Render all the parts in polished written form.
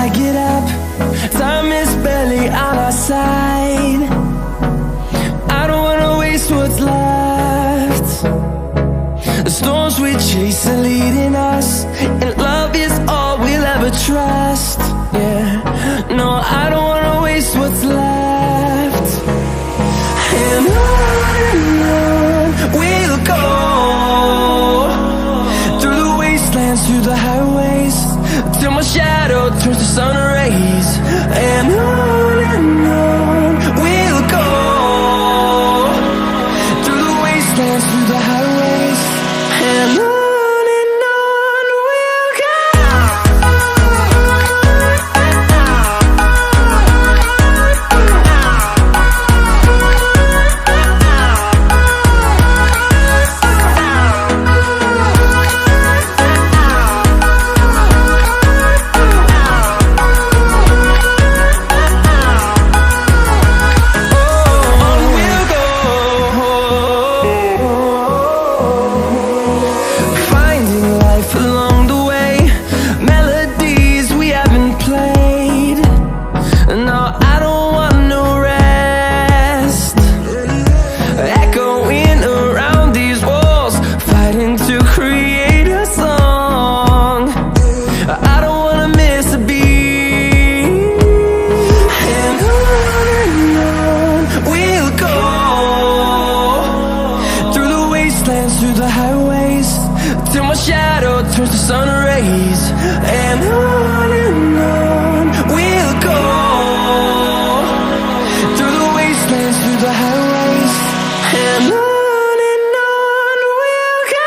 I get up, time is barely on our side. I don't wanna waste what's left. The storms we chase are leading us, and love is all we'll ever trust. Yeah, no, I don't wanna waste what's left. And on we'll go, through the wastelands, through the highways, till my shadow turns to sun rays. And on we'll go, through the wastelands, through the highways, and on we'll go. Through the highways, till my shadow turns to sun rays. And on we'll go, through the wastelands, through the highways, and on we'll go.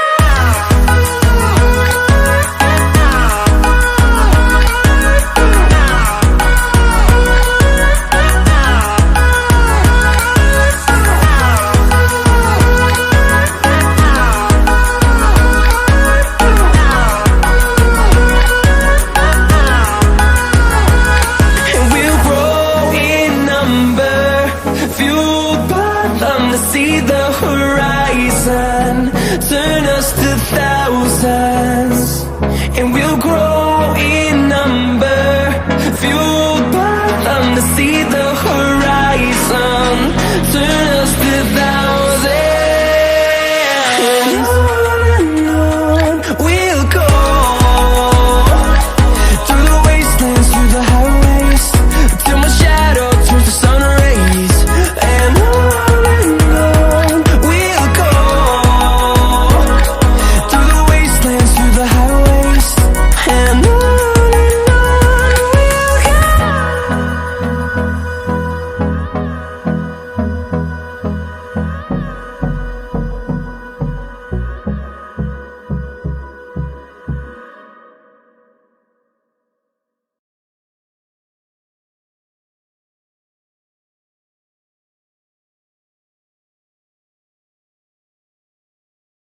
See the horizon turn us to thousands, and we'll grow